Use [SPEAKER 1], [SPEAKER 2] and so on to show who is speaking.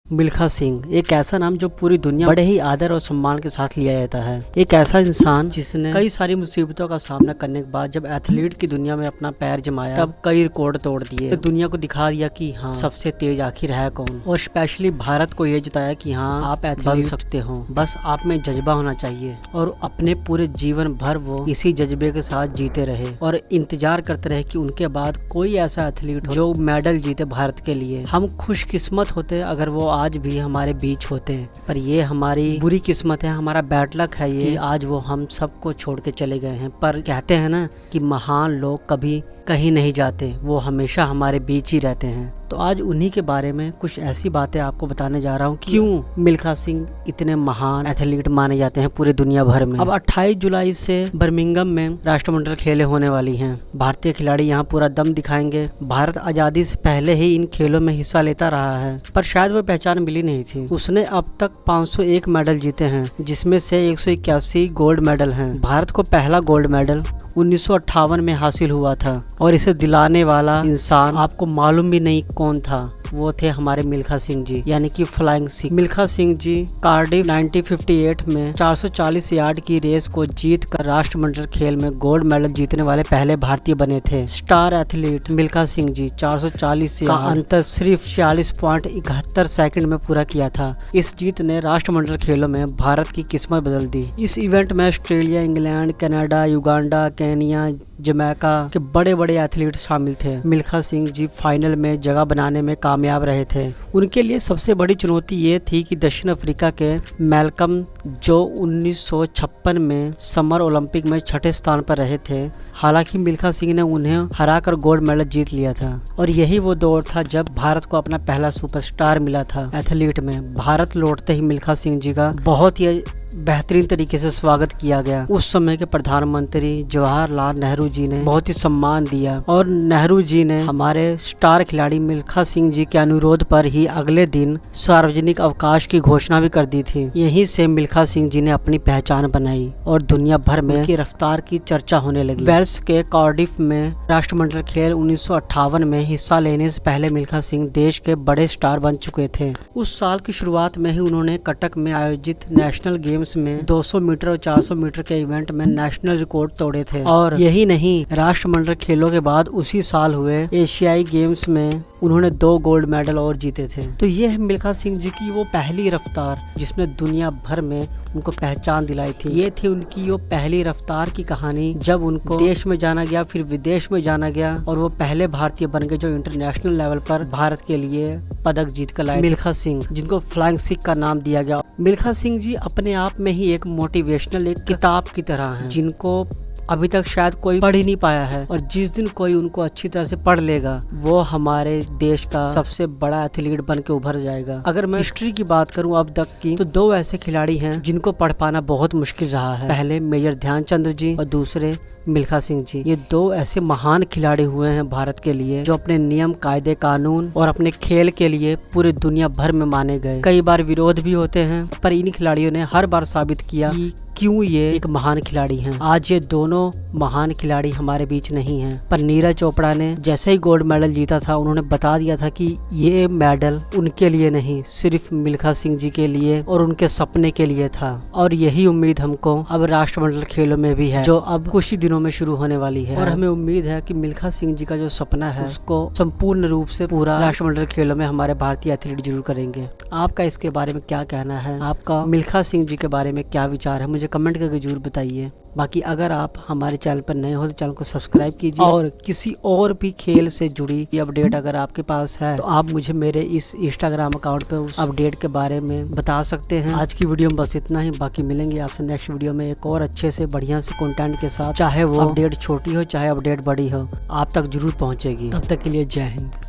[SPEAKER 1] मिल्खा सिंह एक ऐसा नाम जो पूरी दुनिया बड़े ही आदर और सम्मान के साथ लिया जाता है। एक ऐसा इंसान जिसने कई सारी मुसीबतों का सामना करने के बाद जब एथलीट की दुनिया में अपना पैर जमाया तब कई रिकॉर्ड तोड़ दिए, तो दुनिया को दिखा दिया कि हाँ सबसे तेज आखिर है कौन, और स्पेशली भारत को ये जिताया कि हाँ आप एथलीट बन सकते हो, बस आप में जज्बा होना चाहिए। और अपने पूरे जीवन भर वो इसी जज्बे के साथ जीते रहे और इंतजार करते रहे कि उनके बाद कोई ऐसा एथलीट हो जो मेडल जीते भारत के लिए। हम खुशकिस्मत होते अगर वो आज भी हमारे बीच होते हैं, पर ये हमारी बुरी किस्मत है, हमारा बैड लक है ये आज वो हम सबको छोड़ के चले गए हैं। पर कहते हैं ना कि महान लोग कभी कहीं नहीं जाते, वो हमेशा हमारे बीच ही रहते हैं। तो आज उन्हीं के बारे में कुछ ऐसी बातें आपको बताने जा रहा हूँ क्यों मिल्खा सिंह इतने महान एथलीट माने जाते हैं पूरे दुनिया भर में। अब 28 जुलाई से बर्मिंघम में राष्ट्रमंडल खेलें होने वाली हैं। भारतीय खिलाड़ी यहाँ पूरा दम दिखाएंगे। भारत आजादी से पहले ही इन खेलों में हिस्सा लेता रहा है, पर शायद वो पहचान मिली नहीं थी। उसने अब तक 501 मेडल जीते हैं, जिसमें से 181 गोल्ड मेडल हैं। भारत को पहला गोल्ड मेडल 1958 में हासिल हुआ था, और इसे दिलाने वाला इंसान आपको मालूम भी नहीं कौन था, वो थे हमारे मिल्खा सिंह जी, यानी कि फ्लाइंग सिख। मिल्खा सिंह जी कार्डिफ 1958 में 440 यार्ड की रेस को जीत कर राष्ट्रमंडल खेल में गोल्ड मेडल जीतने वाले पहले भारतीय बने थे। स्टार एथलीट मिल्खा सिंह जी 440 का अंतर सिर्फ 46.71 सेकंड में पूरा किया था। इस जीत ने राष्ट्रमंडल खेलों में भारत की किस्मत बदल दी। इस इवेंट में Australia, England, Canada, Uganda, Kenya, Jamaica के बड़े बड़े एथलीट शामिल थे। मिल्खा सिंह जी फाइनल में जगह बनाने में कामयाब रहे थे। उनके लिए सबसे बड़ी चुनौती ये थी कि दक्षिण अफ्रीका के मैल्कम, जो 1956 में समर ओलंपिक में छठे स्थान पर रहे थे, हालांकि मिल्खा सिंह ने उन्हें हराकर गोल्ड मेडल जीत लिया था। और यही वो दौर था जब भारत को अपना पहला सुपरस्टार मिला था एथलीट में। भारत लौटते ही मिल्खा सिंह जी का बहुत ही बेहतरीन तरीके से स्वागत किया गया। उस समय के प्रधानमंत्री जवाहरलाल नेहरू जी ने बहुत ही सम्मान दिया, और नेहरू जी ने हमारे स्टार खिलाड़ी मिल्खा सिंह जी के अनुरोध पर ही अगले दिन सार्वजनिक अवकाश की घोषणा भी कर दी थी। यहीं से मिल्खा सिंह जी ने अपनी पहचान बनाई और दुनिया भर में उनकी रफ्तार की चर्चा होने लगी। वेल्स के कार्डिफ में राष्ट्रमंडल खेल 1958 में हिस्सा लेने से पहले मिल्खा सिंह देश के बड़े स्टार बन चुके थे। उस साल की शुरुआत में ही उन्होंने कटक में आयोजित नेशनल गेम्स में 200 मीटर और 400 मीटर के इवेंट में नेशनल रिकॉर्ड तोड़े थे। और यही नहीं, राष्ट्रमंडल खेलों के बाद उसी साल हुए एशियाई गेम्स में उन्होंने 2 गोल्ड मेडल और जीते थे। तो ये है मिल्खा सिंह जी की वो पहली रफ्तार जिसने दुनिया भर में उनको पहचान दिलाई थी। ये थी उनकी वो पहली रफ्तार की कहानी, जब उनको देश में जाना गया, फिर विदेश में जाना गया, और वो पहले भारतीय बन गए जो इंटरनेशनल लेवल पर भारत के लिए पदक जीत कर लाए। मिल्खा सिंह, जिनको फ्लाइंग सिख का नाम दिया गया। मिल्खा सिंह जी अपने आप में ही एक मोटिवेशनल, एक किताब की तरह हैं, जिनको अभी तक शायद कोई पढ़ ही नहीं पाया है, और जिस दिन कोई उनको अच्छी तरह से पढ़ लेगा वो हमारे देश का सबसे बड़ा एथलीट बन के उभर जाएगा। अगर मैं हिस्ट्री की बात करूं अब तक की, तो 2 ऐसे खिलाड़ी हैं जिनको पढ़ पाना बहुत मुश्किल रहा है। पहले मेजर ध्यानचंद जी और दूसरे मिल्खा सिंह जी। ये 2 ऐसे महान खिलाड़ी हुए हैं भारत के लिए, जो अपने नियम, कायदे, कानून और अपने खेल के लिए पूरे दुनिया भर में माने गए। कई बार विरोध भी होते हैं, पर इन खिलाड़ियों ने हर बार साबित किया कि क्यों ये एक महान खिलाड़ी हैं। आज ये दोनों महान खिलाड़ी हमारे बीच नहीं हैं, पर नीरज चोपड़ा ने जैसे ही गोल्ड मेडल जीता था, उन्होंने बता दिया था कि ये मेडल उनके लिए नहीं, सिर्फ मिल्खा सिंह जी के लिए और उनके सपने के लिए था। और यही उम्मीद हमको अब राष्ट्रमंडल खेलों में भी है, जो अब कुछ ही दिनों में शुरू होने वाली है। और हमें उम्मीद है कि मिल्खा सिंह जी का जो सपना है उसको संपूर्ण रूप से पूरा राष्ट्रमंडल खेलों में हमारे भारतीय एथलीट जरूर करेंगे। आपका इसके बारे में क्या कहना है? आपका मिल्खा सिंह जी के बारे में क्या विचार है? मुझे कमेंट करके जरूर बताइए। बाकी अगर आप हमारे चैनल पर नए हो तो चैनल को सब्सक्राइब कीजिए, और किसी और भी खेल से जुड़ी अपडेट अगर आपके पास है तो आप मुझे मेरे इस इंस्टाग्राम अकाउंट पे उस अपडेट के बारे में बता सकते हैं। आज की वीडियो में बस इतना ही, बाकी मिलेंगे आपसे नेक्स्ट वीडियो में एक और अच्छे से बढ़िया से कंटेंट के साथ। चाहे वो अपडेट छोटी हो चाहे अपडेट बड़ी हो, आप तक जरूर पहुंचेगी। तब तक के लिए जय हिंद।